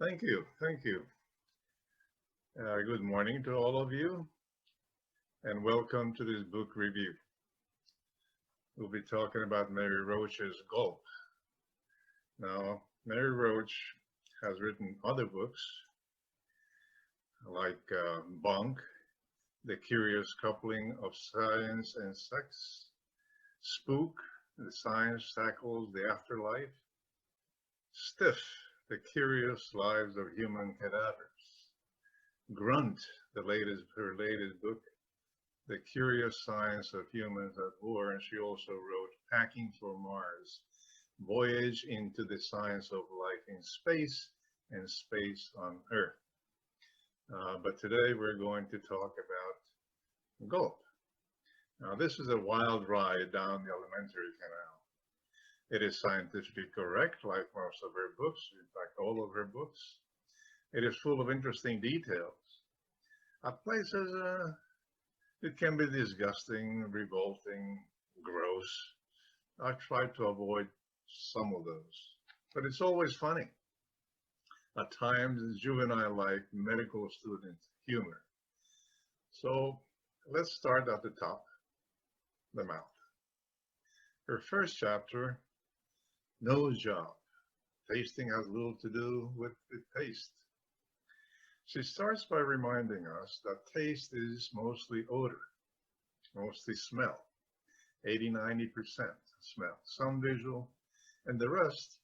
Thank you. Thank you. Good morning to all of you, and welcome to this book review. We'll be talking about Mary Roach's Gulp. Now, Mary Roach has written other books like Bunk, The Curious Coupling of Science and Sex, Spook, The Science Tackles the Afterlife, Stiff, The Curious Lives of Human Cadavers, Grunt, her latest book, The Curious Science of Humans at War, and she also wrote Packing for Mars, Voyage into the Science of Life in Space and Space on Earth. But today we're going to talk about Gulp. Now this is a wild ride down the alimentary canal. It is scientifically correct, like most of her books, in fact all of her books. It is full of interesting details. At places, it can be disgusting, revolting, gross. I try to avoid some of those, but it's always funny. At times, juvenile-like medical student humor. So let's start at the top, the mouth. Her first chapter, nose job. Tasting has little to do with the taste. She starts by reminding us that taste is mostly odor, mostly smell, 80–90% smell, some visual, and the rest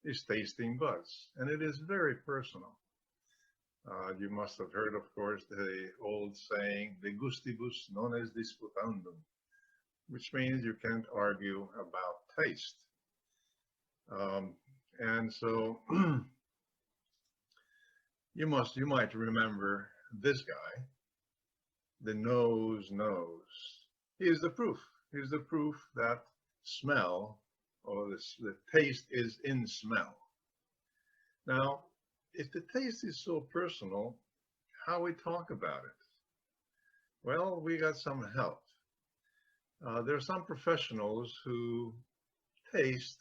is tasting buds, and it is very personal. You must have heard, of course, the old saying, de gustibus non est disputandum, which means you can't argue about taste. And so you might remember this guy, the nose knows. He is the proof. He is the proof that smell, or the taste is in smell. Now, if the taste is so personal, how we talk about it? Well, we got some help. There are some professionals who taste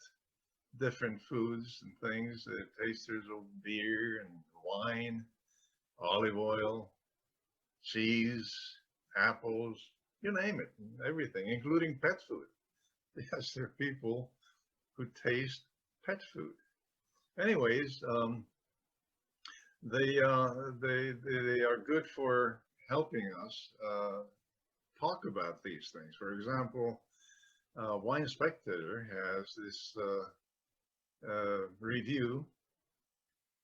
different foods and things, tasters of beer and wine, olive oil, cheese, apples, you name it, everything, including pet food. Yes, there are people who taste pet food. Anyways, they are good for helping us talk about these things. For example, Wine Spectator has this review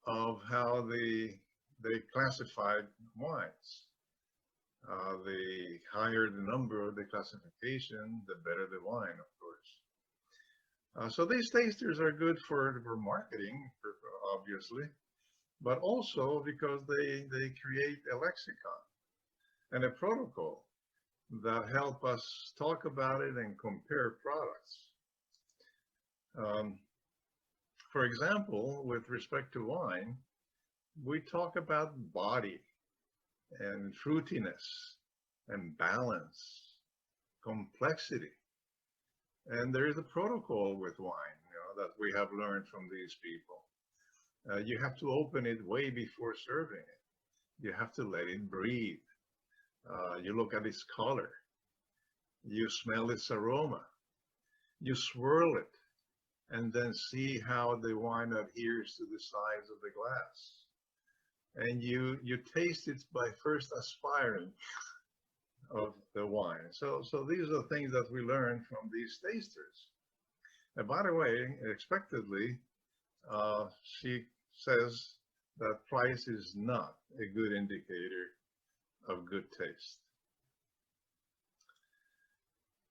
of how they classified wines. The higher the number of the classification, the better the wine, of course. So these tasters are good for marketing, obviously, but also because they create a lexicon and a protocol that help us talk about it and compare products. For example, with respect to wine, we talk about body and fruitiness and balance, complexity. And there is a protocol with wine, that we have learned from these people. You have to open it way before serving it. You have to let it breathe. You look at its color. You smell its aroma. You swirl it and then see how the wine adheres to the sides of the glass. And you taste it by first aspiring of the wine. So these are things that we learn from these tasters. And by the way, expectedly, she says that price is not a good indicator of good taste.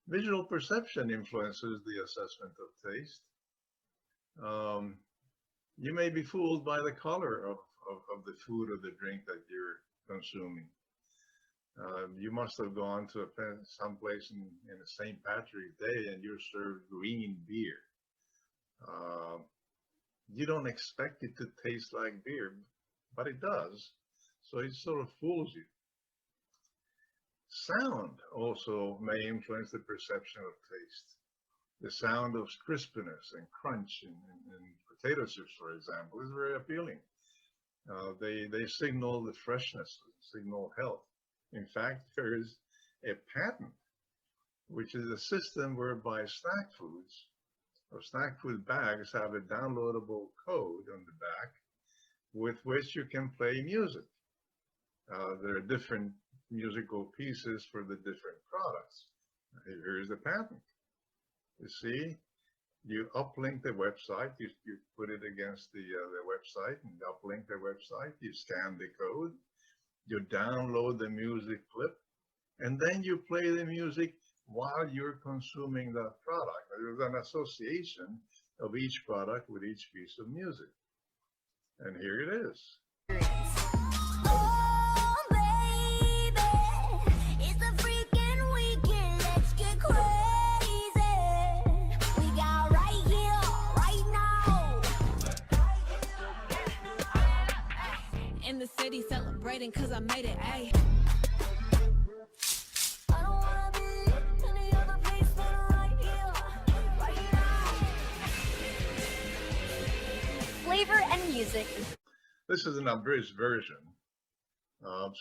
Visual perception influences the assessment of taste. You may be fooled by the color of the food or the drink that you're consuming. You must have gone to someplace in a St. Patrick's Day and you're served green beer. You don't expect it to taste like beer, but it does. So it sort of fools you. Sound also may influence the perception of taste. The sound of crispiness and crunch in potato chips, for example, is very appealing. They signal the freshness, signal health. In fact, there is a patent, which is a system whereby snack foods or snack food bags have a downloadable code on the back with which you can play music. There are different musical pieces for the different products. Here's the patent. You see, you uplink the website, you put it against the website and uplink the website, you scan the code, you download the music clip, and then you play the music while you're consuming that product. There's an association of each product with each piece of music. And here it is. In the city celebrating cause I made it, ayy. Flavor and music. This is an abridged version.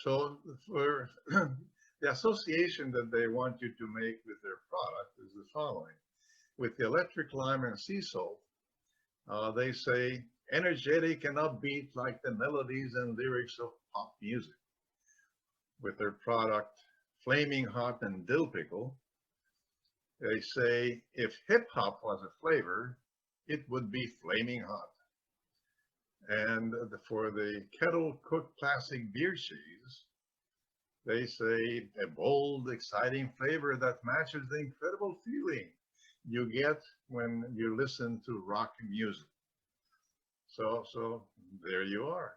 So for the association that they want you to make with their product is the following. With the electric lime and sea salt, they say energetic and upbeat like the melodies and lyrics of pop music. With their product flaming hot and dill pickle, they say if hip hop was a flavor, it would be flaming hot. And for the kettle cooked classic beer cheese, they say a bold, exciting flavor that matches the incredible feeling you get when you listen to rock music. So there you are.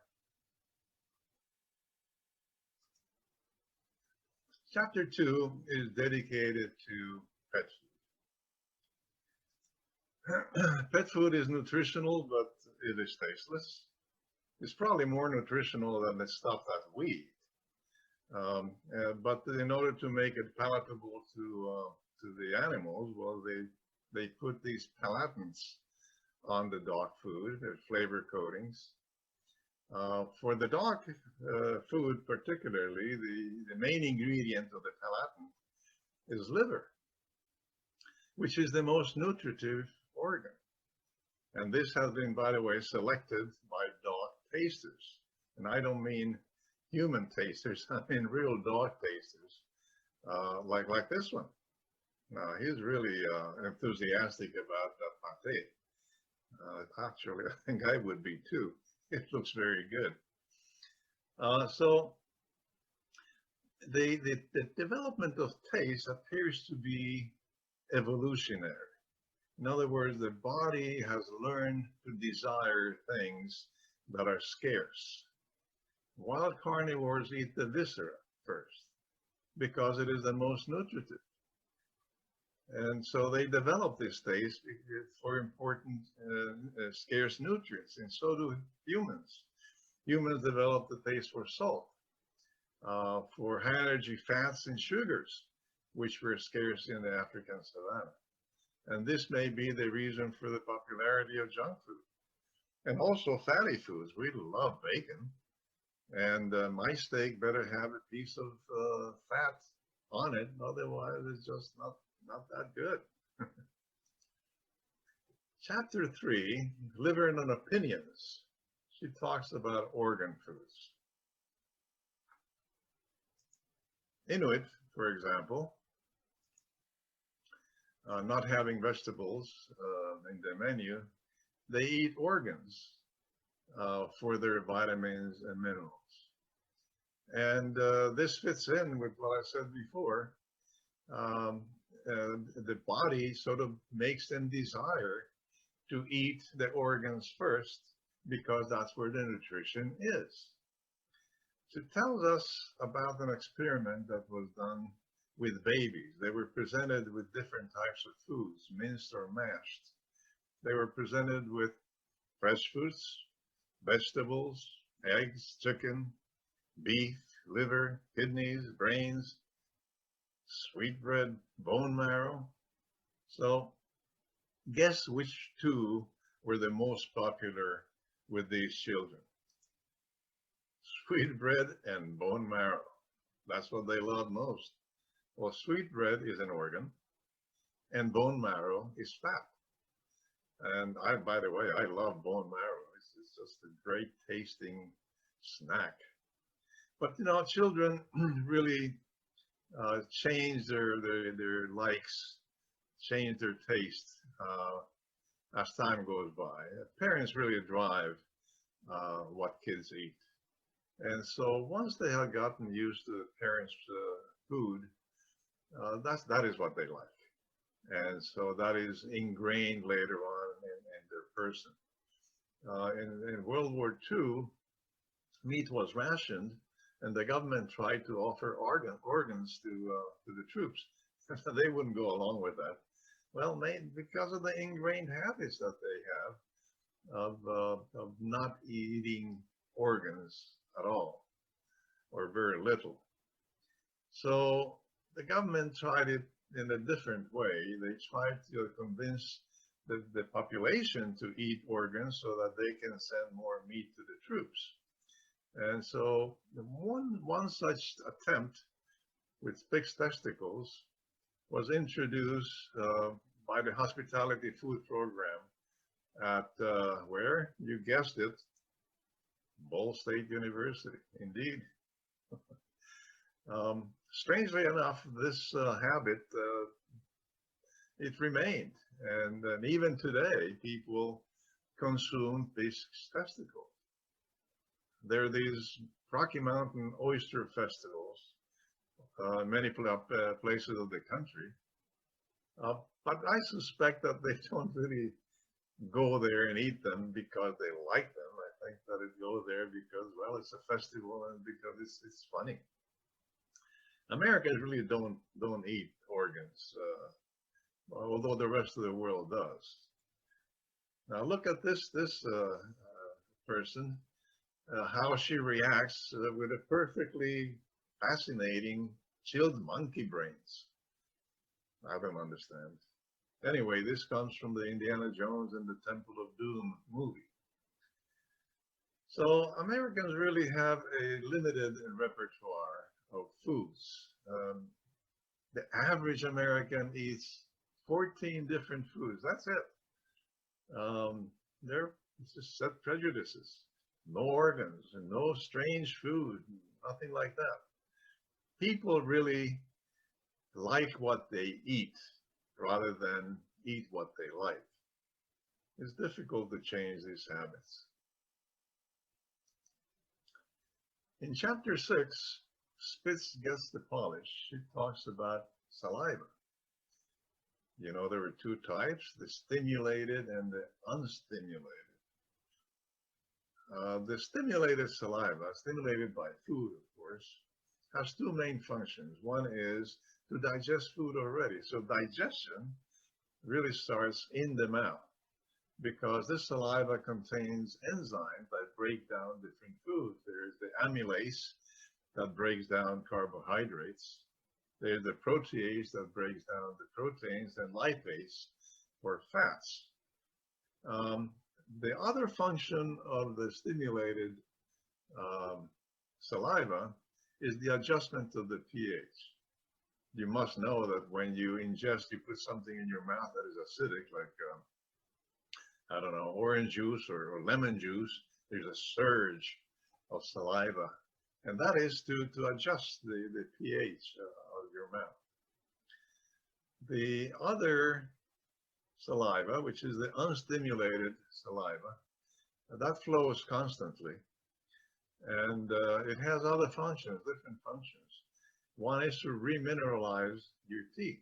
Chapter 2 is dedicated to pet food. Pet food is nutritional, but it is tasteless. It's probably more nutritional than the stuff that we eat. But in order to make it palatable to the animals, well, they put these palatants on the dog food, their flavor coatings. For the dog food particularly, the main ingredient of the palatant is liver, which is the most nutritive organ. And this has been, by the way, selected by dog tasters. And I don't mean human tasters, I mean real dog tasters, like this one. He's really enthusiastic about that pate. Actually, I think I would be too. It looks very good. So the development of taste appears to be evolutionary. In other words, the body has learned to desire things that are scarce. Wild carnivores eat the viscera first because it is the most nutritive. And so they develop this taste for important scarce nutrients, and so do humans. Humans develop the taste for salt, for high energy fats and sugars, which were scarce in the African savanna. And this may be the reason for the popularity of junk food. And also fatty foods. We love bacon. And my steak better have a piece of fat on it, otherwise it's just not that good. Chapter 3, Liver and Opinions. She talks about organ foods. Inuit, for example, not having vegetables in their menu, they eat organs for their vitamins and minerals. And this fits in with what I said before. The body sort of makes them desire to eat the organs first because that's where the nutrition is. So it tells us about an experiment that was done with babies. They were presented with different types of foods, minced or mashed. They were presented with fresh foods, vegetables, eggs, chicken, beef, liver, kidneys, brains, sweetbread, bone marrow. So guess which two were the most popular with these children? sweetbread and bone marrow. That's what they love most. Well, sweetbread is an organ, and bone marrow is fat. And by the way, I love bone marrow. It's just a great tasting snack. But children really change their likes, change their taste as time goes by. Parents really drive what kids eat. And so once they have gotten used to the parents' food, that is what they like. And so that is ingrained later on in their person. In World War II, meat was rationed, and the government tried to offer organs to the troops. They wouldn't go along with that. Well, because of the ingrained habits that they have of not eating organs at all, or very little. So the government tried it in a different way. They tried to convince the population to eat organs so that they can send more meat to the troops. And so one such attempt with pig's testicles was introduced by the hospitality food program at where? You guessed it, Ball State University, indeed. Strangely enough, this habit, it remained. And even today, people consume pig's testicles. There are these Rocky Mountain oyster festivals, many places of the country. But I suspect that they don't really go there and eat them because they like them. I think that it goes there because, well, it's a festival and because it's funny. Americans really don't eat organs, although the rest of the world does. Now look at this person, how she reacts with a perfectly fascinating chilled monkey brains. I don't understand. Anyway, this comes from the Indiana Jones and the Temple of Doom movie. So Americans really have a limited repertoire of foods. The average American eats 14 different foods. That's it. They're just set prejudices. No organs and no strange food, nothing like that. People really like what they eat rather than eat what they like. It's difficult to change these habits. In chapter 6, Spitz gets the polish. She talks about saliva. You know, there were two types, the stimulated and the unstimulated. The stimulated saliva, stimulated by food, of course, has two main functions. One is to digest food already. So digestion really starts in the mouth because this saliva contains enzymes that break down different foods. There's the amylase that breaks down carbohydrates. There's the protease that breaks down the proteins, and lipase for fats. The other function of the stimulated saliva is the adjustment of the pH. You must know that when you ingest, you put something in your mouth that is acidic, like, I don't know, orange juice or lemon juice, there's a surge of saliva. And that is to adjust the pH of your mouth. The other saliva, which is the unstimulated saliva, that flows constantly. And it has other functions, different functions. One is to remineralize your teeth.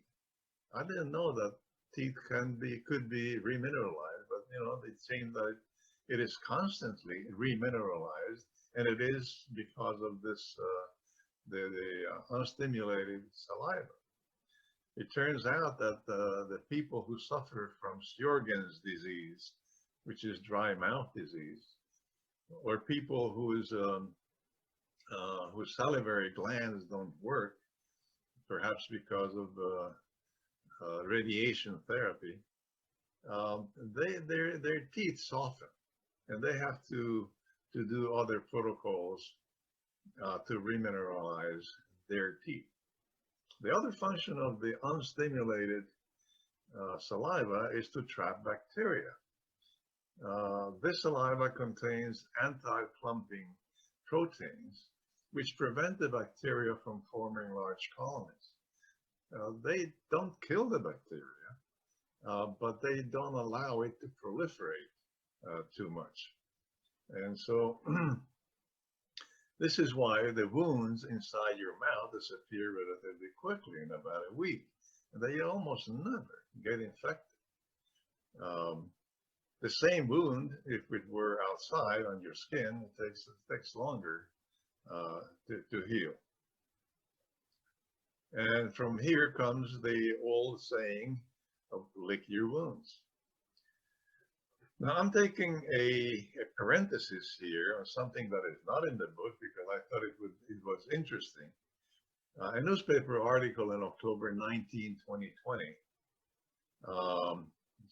I didn't know that teeth could be remineralized, but it seems that it is constantly remineralized, and it is because of this the unstimulated saliva. It turns out that the people who suffer from Sjorgen's disease, which is dry mouth disease, or people whose salivary glands don't work, perhaps because of radiation therapy, their teeth soften, and they have to do other protocols to remineralize their teeth. The other function of the unstimulated saliva is to trap bacteria. This saliva contains anti-clumping proteins, which prevent the bacteria from forming large colonies. They don't kill the bacteria, but they don't allow it to proliferate too much. And so this is why the wounds inside your mouth disappear relatively quickly in about a week. And they almost never get infected. The same wound, if it were outside on your skin, it takes longer to heal. And from here comes the old saying of lick your wounds. Now I'm taking a parenthesis here on something that is not in the book because I thought it was interesting. A newspaper article in October 19, 2020,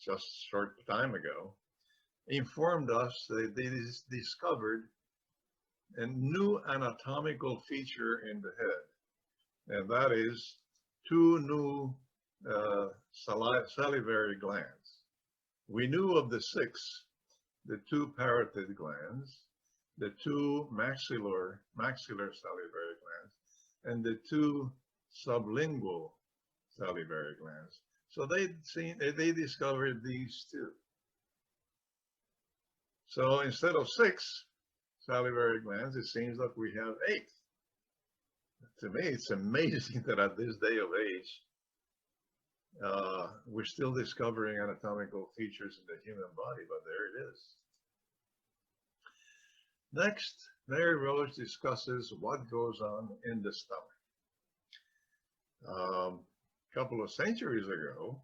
just a short time ago, informed us that they discovered a new anatomical feature in the head, and that is two new salivary glands. We knew of the six, the two parotid glands, the two maxillary salivary glands, and the two sublingual salivary glands. So they discovered these two. So instead of six salivary glands, it seems that we have 8. To me, it's amazing that at this day of age, we're still discovering anatomical features in the human body, but there it is. Next, Mary Roach discusses what goes on in the stomach. A couple of centuries ago,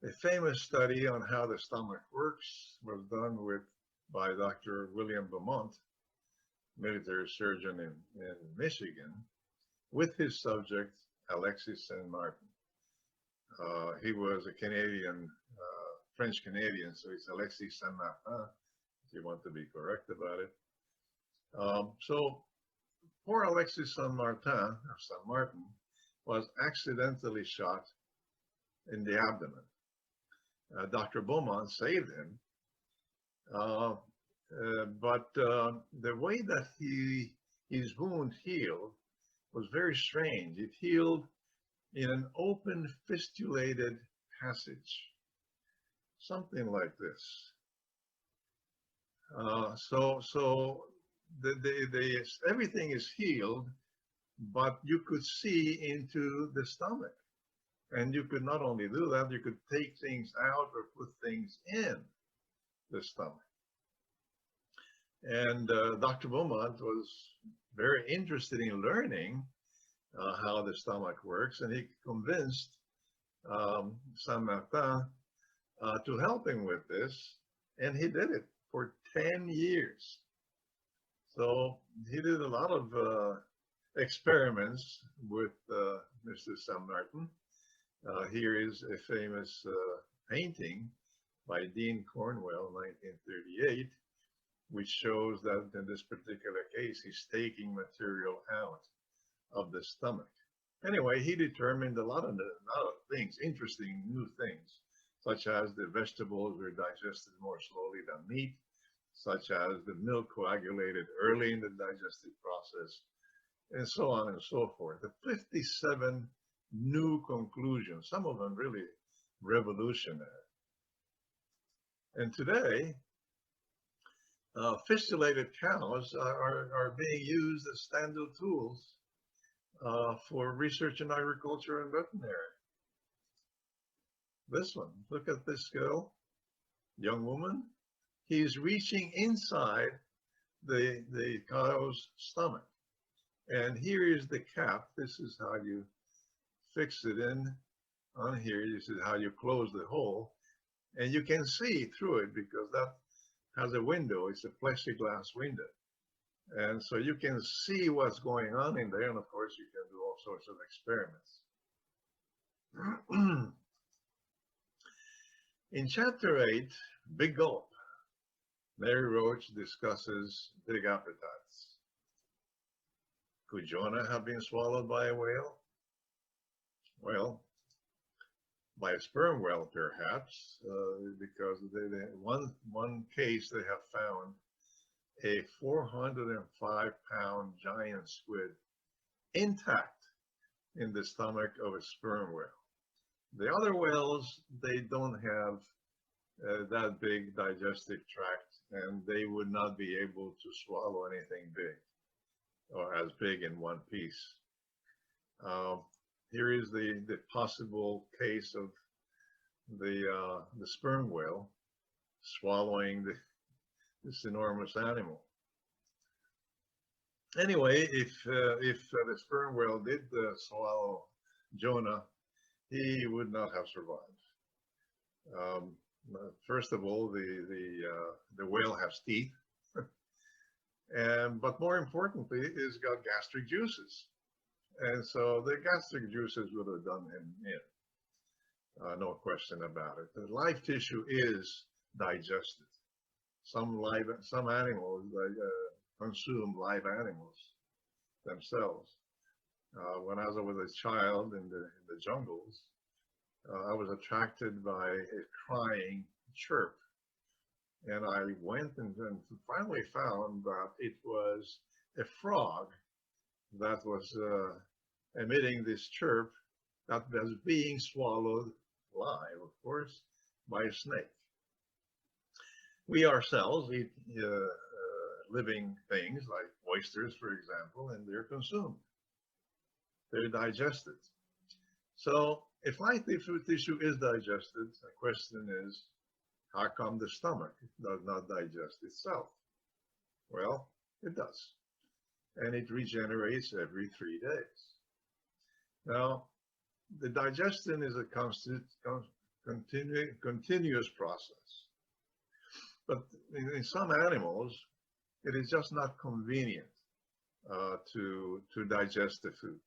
a famous study on how the stomach works was done by Dr. William Beaumont, military surgeon in Michigan, with his subject, Alexis Saint-Martin. He was a Canadian, French-Canadian, so it's Alexis Saint-Martin, if you want to be correct about it. So poor Alexis Saint-Martin was accidentally shot in the abdomen. Dr. Beaumont saved him, but the way that his wound healed was very strange. It healed in an open fistulated passage, something like this. So everything is healed, but you could see into the stomach. And you could not only do that, you could take things out or put things in the stomach. And Dr. Beaumont was very interested in learning how the stomach works, and he convinced Saint-Martin to help him with this, and he did it for 10 years. So he did a lot of experiments with Mr. Saint-Martin. Here is a famous painting by Dean Cornwell, 1938, which shows that in this particular case, he's taking material out of the stomach. Anyway, he determined a lot of things, interesting new things, such as the vegetables were digested more slowly than meat, such as the milk coagulated early in the digestive process, and so on and so forth. The 57 new conclusions, some of them really revolutionary. And today, fistulated cows are being used as standard tools for research in agriculture and veterinary. This one, look at this girl, young woman. He's reaching inside the cow's stomach. And here is the cap. This is how you fix it in on here. This is how you close the hole. And you can see through it because that has a window. It's a plexiglass window. And so you can see what's going on in there. And of course, you can do all sorts of experiments. In chapter 8, Big Gulp, Mary Roach discusses big appetites. Could Jonah have been swallowed by a whale? Well, by a sperm whale, perhaps, because one case they have found a 405-pound giant squid intact in the stomach of a sperm whale. The other whales, they don't have that big digestive tract, and they would not be able to swallow anything big or as big in one piece. Uh, Here is the possible case of the sperm whale swallowing this enormous animal. Anyway, if the sperm whale did swallow Jonah, he would not have survived. Um, First of all, the whale has teeth, and but more importantly, it's got gastric juices, and so the gastric juices would have done him in. No question about it. The live tissue is digested. Some animals consume live animals themselves. When I was a child in the jungles, I was attracted by a crying chirp, and I went and finally found that it was a frog that was emitting this chirp that was being swallowed live, of course, by a snake. We ourselves eat living things like oysters, for example, and they're consumed. They're digested. So if live tissue is digested, the question is, how come the stomach does not digest itself? Well, it does. And it regenerates every 3 days. Now, the digestion is a continuous process. But in some animals, it is just not convenient to digest the food.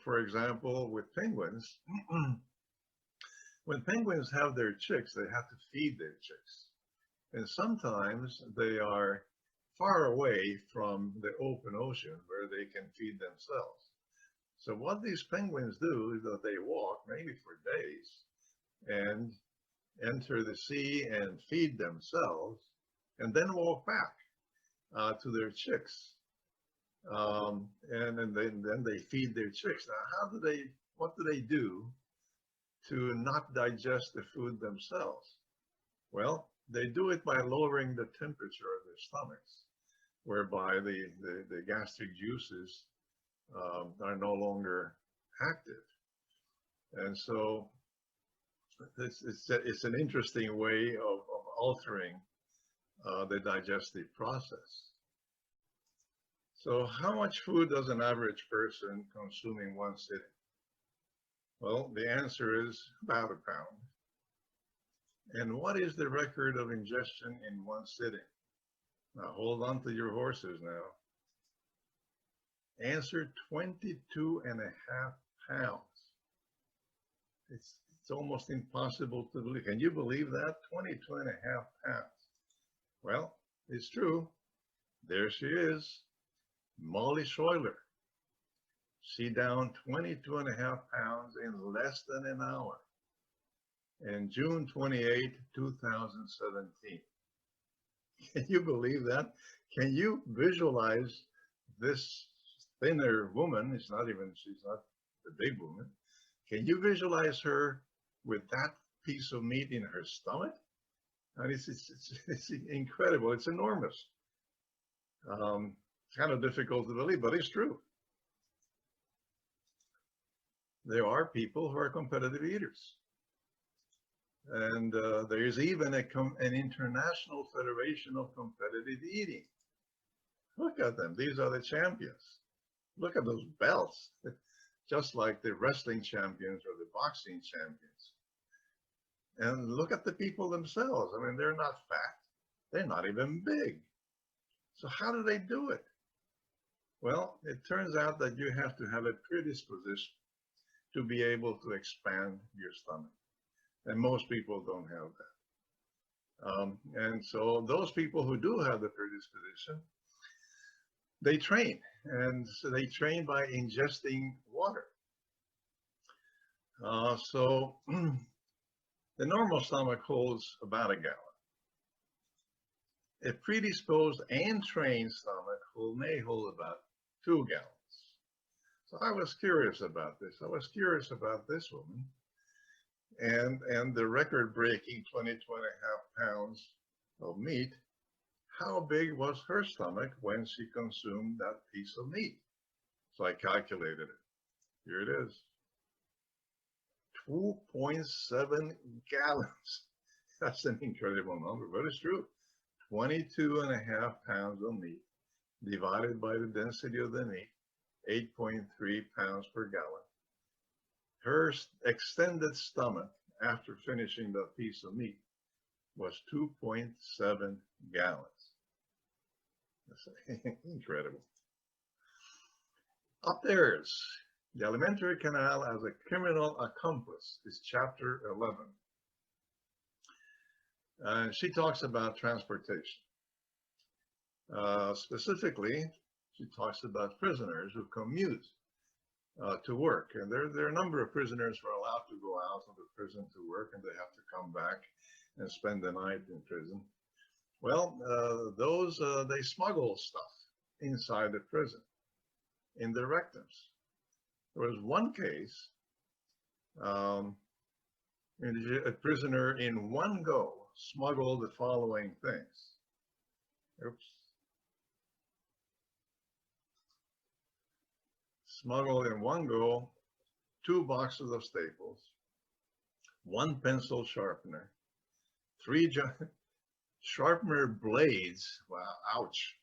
For example, with penguins, when penguins have their chicks, they have to feed their chicks. And sometimes they are far away from the open ocean where they can feed themselves. So what these penguins do is that they walk maybe for days and enter the sea and feed themselves, and then walk back to their chicks. And then they feed their chicks. Now, what do they do to not digest the food themselves? Well, they do it by lowering the temperature of their stomachs, whereby the gastric juices are no longer active. And so it's an interesting way of altering the digestive process. So how much food does an average person consume in one sitting? Well, the answer is about a pound. And what is the record of ingestion in one sitting? Now hold on to your horses now. Answer, 22.5 pounds. It's almost impossible to believe. Can you believe that? 22.5 pounds. Well, it's true. There she is, Molly Schuyler. She downed 22.5 pounds in less than an hour. And June 28, 2017. Can you believe that? Can you visualize this thinner woman? She's not the big woman. Can you visualize her with that piece of meat in her stomach? And it's incredible. It's enormous. It's kind of difficult to believe, but it's true. There are people who are competitive eaters. And there is even an international federation of competitive eating. Look at them. These are the champions. Look at those belts. Just like the wrestling champions or the boxing champions. And look at the people themselves. I mean, they're not fat. They're not even big. So how do they do it? Well, it turns out that you have to have a predisposition to be able to expand your stomach. And most people don't have that. And so those people who do have the predisposition, they train, and so they train by ingesting water. So the normal stomach holds about a gallon. A predisposed and trained stomach may hold about 2 gallons. So I was curious about this. I was curious about this woman and the record-breaking 22.5 pounds of meat. How big was her stomach when she consumed that piece of meat? So I calculated it. Here it is. 2.7 gallons. That's an incredible number, but it's true. 22.5 pounds of meat divided by the density of the meat, 8.3 pounds per gallon. Her extended stomach after finishing that piece of meat was 2.7 gallons. That's incredible. Up there's the alimentary canal as a criminal accomplice is chapter 11. And she talks about transportation. Specifically, she talks about prisoners who commute to work. And there are a number of prisoners who are allowed to go out of the prison to work, and they have to come back and spend the night in prison. Well, they smuggle stuff inside the prison, in the rectums. There was one case, a prisoner in one go smuggled the following things. Oops. Smuggled in one go 2 boxes of staples, 1 pencil sharpener, 3 sharpener blades, wow, ouch,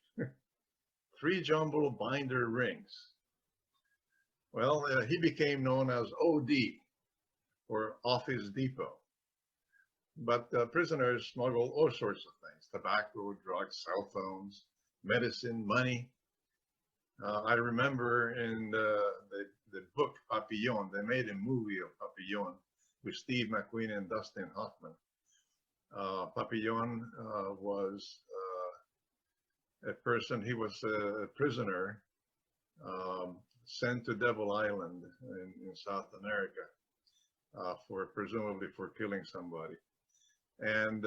3 jumbo binder rings. Well, he became known as OD, or Office Depot. But prisoners smuggled all sorts of things: tobacco, drugs, cell phones, medicine, money. I remember in the book Papillon, they made a movie of Papillon with Steve McQueen and Dustin Hoffman. Papillon was a person, he was a prisoner sent to Devil Island in South America presumably for killing somebody. And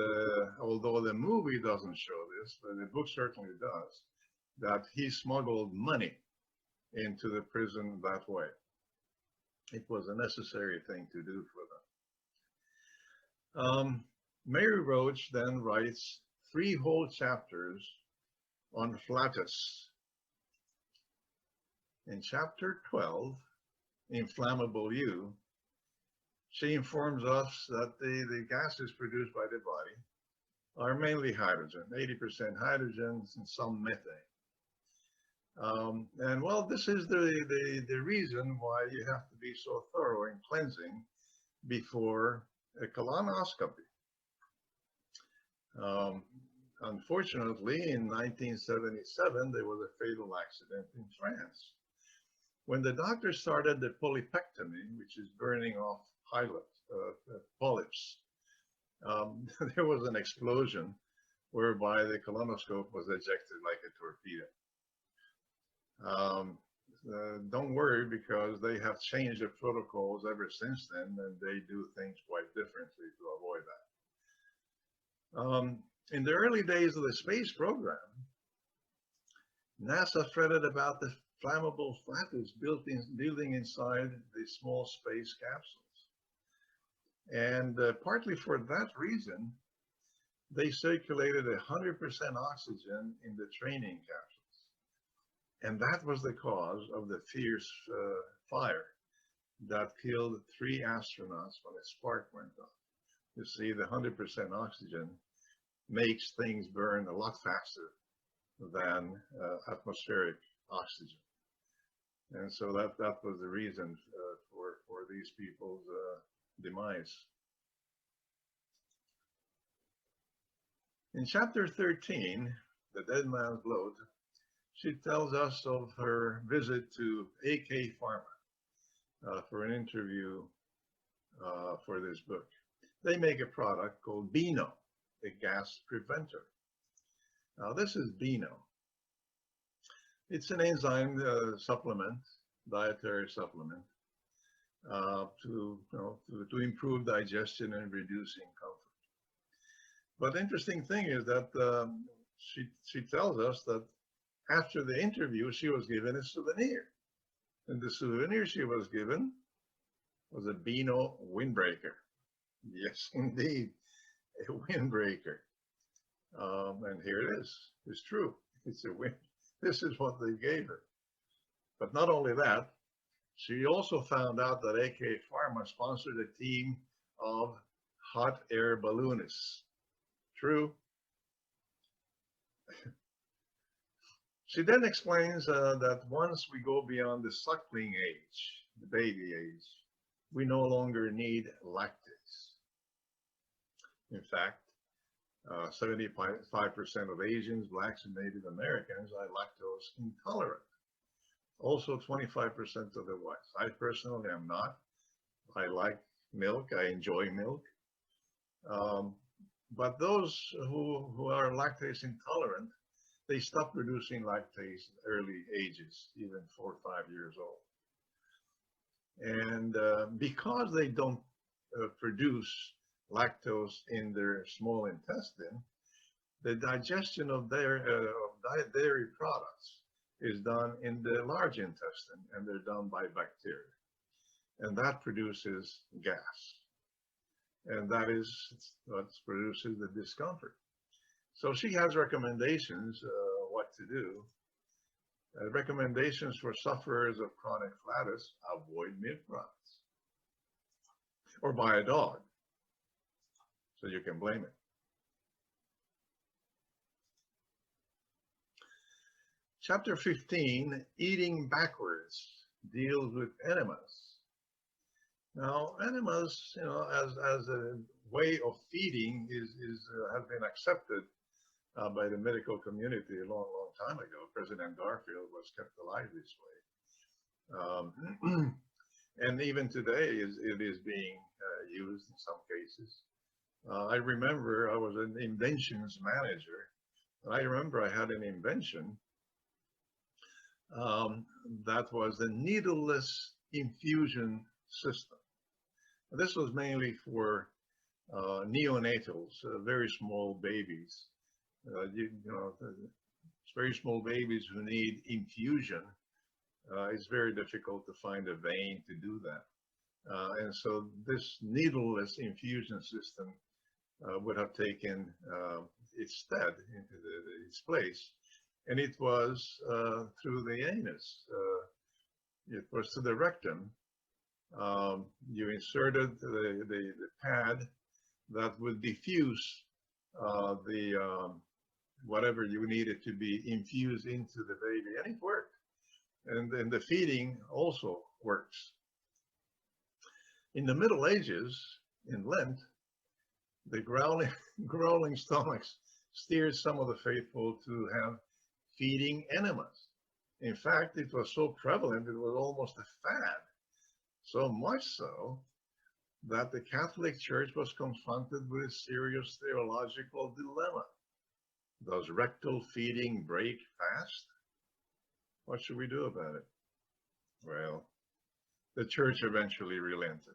although the movie doesn't show this, but the book certainly does, that he smuggled money into the prison that way. It was a necessary thing to do for them. Mary Roach then writes 3 whole chapters on flatus. In chapter 12, Inflammable You, she informs us that the gases produced by the body are mainly hydrogen, 80% hydrogen and some methane. And well, this is the reason why you have to be so thorough in cleansing before a colonoscopy. Unfortunately, in 1977, there was a fatal accident in France. When the doctor started the polypectomy, which is burning off polyps, there was an explosion whereby the colonoscope was ejected like a torpedo. Don't worry, because they have changed the protocols ever since then, and they do things quite differently to avoid that. In the early days of the space program, NASA fretted about the flammable flatus building inside the small space capsules. And partly for that reason, they circulated 100% oxygen in the training capsules. And that was the cause of the fierce fire that killed 3 astronauts when a spark went off. You see, the 100% oxygen makes things burn a lot faster than atmospheric oxygen. And so that was the reason for these people's demise. In chapter 13, The Dead Man's Bloat, she tells us of her visit to AK Pharma for an interview for this book. They make a product called Beano, a gas preventer. Now this is Beano. It's an enzyme supplement, dietary supplement, to improve digestion and reducing comfort. But the interesting thing is that she tells us that after the interview, she was given a souvenir. And the souvenir she was given was a Beano windbreaker. Yes, indeed, a windbreaker. And here it is. It's true. It's a wind. This is what they gave her. But not only that, she also found out that AK Pharma sponsored a team of hot air balloonists. True. She then explains that once we go beyond the suckling age, the baby age, we no longer need lactase. In fact, 75% of Asians, blacks, and Native Americans are lactose intolerant. Also, 25% of the whites. I personally am not. I like milk. I enjoy milk. But those who are lactase intolerant, they stop producing lactase at early ages, even 4 or 5 years old. And because they don't produce lactose in their small intestine, the digestion of their dairy products is done in the large intestine, and they're done by bacteria. And that produces gas. And that is what produces the discomfort. So she has recommendations what to do. Recommendations for sufferers of chronic flatus: avoid milk products, or buy a dog, so you can blame it. Chapter 15, Eating Backwards, deals with enemas. Now, enemas, as a way of feeding has been accepted by the medical community a long, long time ago. President Garfield was kept alive this way. And even today, it is being used in some cases. I remember I was an inventions manager, and I remember I had an invention that was a needleless infusion system. This was mainly for neonatals, very small babies. Very small babies who need infusion. It's very difficult to find a vein to do that. And so this needleless infusion system would have taken its stead into its place. And it was through the anus. It was to the rectum. You inserted the pad that would diffuse whatever you needed to be infused into the baby, and it worked. And the feeding also works. In the Middle Ages, in Lent, the growling stomachs steered some of the faithful to have feeding enemas. In fact, it was so prevalent, it was almost a fad. So much so that the Catholic Church was confronted with a serious theological dilemma. Does rectal feeding break fast? What should we do about it? Well, the church eventually relented.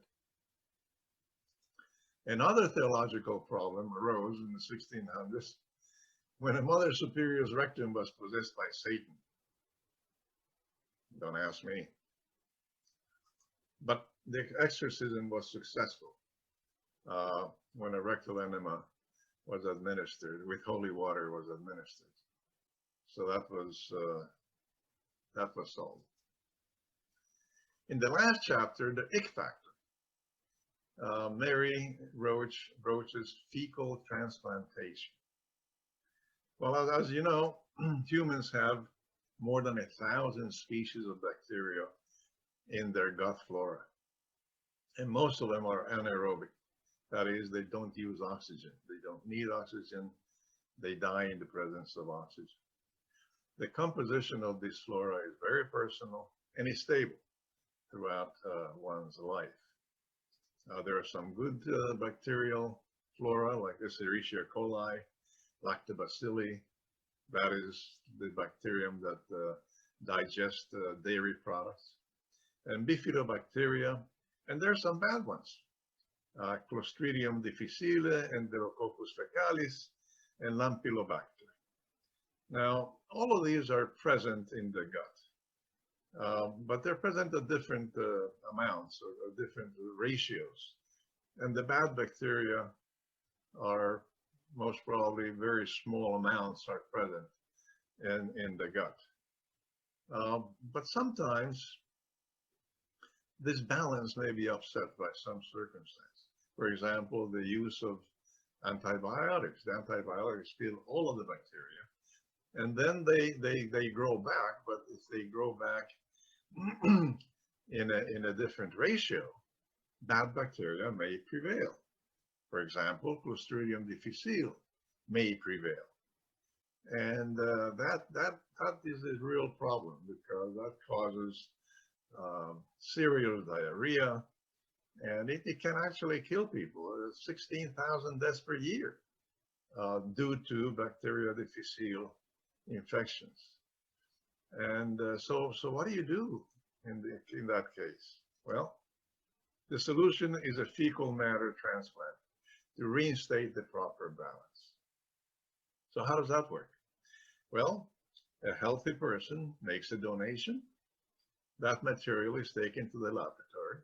Another theological problem arose in the 1600s when a Mother Superior's rectum was possessed by Satan. Don't ask me. But the exorcism was successful when a rectal enema was administered, with holy water was administered. So that was solved. In the last chapter, the ick factor, Mary Roach's fecal transplantation. Well, as you know, humans have more than 1,000 species of bacteria in their gut flora, and most of them are anaerobic. That is, they don't use oxygen. They don't need oxygen. They die in the presence of oxygen. The composition of this flora is very personal and is stable throughout one's life. There are some good bacterial flora, like Escherichia coli, lactobacilli. That is the bacterium that digest dairy products, and bifidobacteria, and there are some bad ones, Clostridium difficile, Enterococcus fecalis, and Lampylobacter. Now, all of these are present in the gut, but they're present at different amounts or different ratios. And the bad bacteria are most probably very small amounts are present in the gut. But sometimes this balance may be upset by some circumstance. For example, the use of antibiotics. The antibiotics kill all of the bacteria, and then they grow back, but if they grow back in a different ratio, bad bacteria may prevail. For example, Clostridium difficile may prevail. And that is a real problem because that causes serious diarrhea, and it can actually kill people. 16,000 deaths per year due to bacteria difficile infections. And so what do you do in that case? Well, the solution is a fecal matter transplant to reinstate the proper balance. So how does that work? Well, a healthy person makes a donation. That material is taken to the laboratory.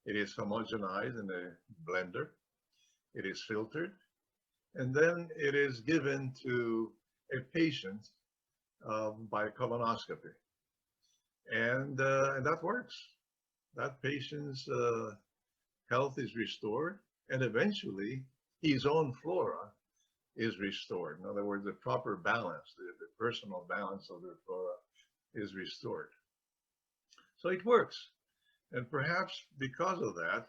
It is homogenized in a blender. It is filtered. And then it is given to a patient by colonoscopy. And that works. That patient's health is restored, and eventually his own flora is restored. In other words, the proper balance, the personal balance of the flora is restored. So it works. And perhaps because of that,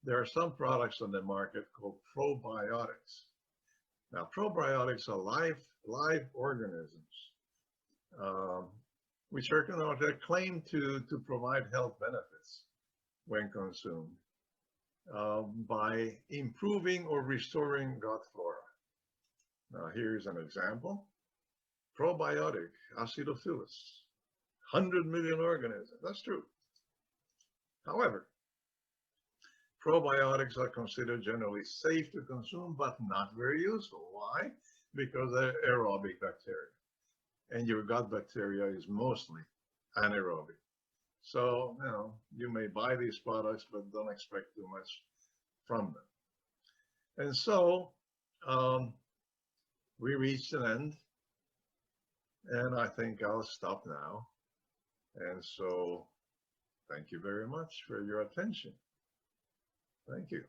there are some products on the market called probiotics. Now, probiotics are live organisms, which are claimed to provide health benefits when consumed by improving or restoring gut flora. Now, here's an example. Probiotic Acidophilus, 100 million organisms. That's true. However, probiotics are considered generally safe to consume, but not very useful. Why? Because they're aerobic bacteria, and your gut bacteria is mostly anaerobic. So, you may buy these products, but don't expect too much from them. And so, we reached an end, and I think I'll stop now. And so, thank you very much for your attention. Thank you.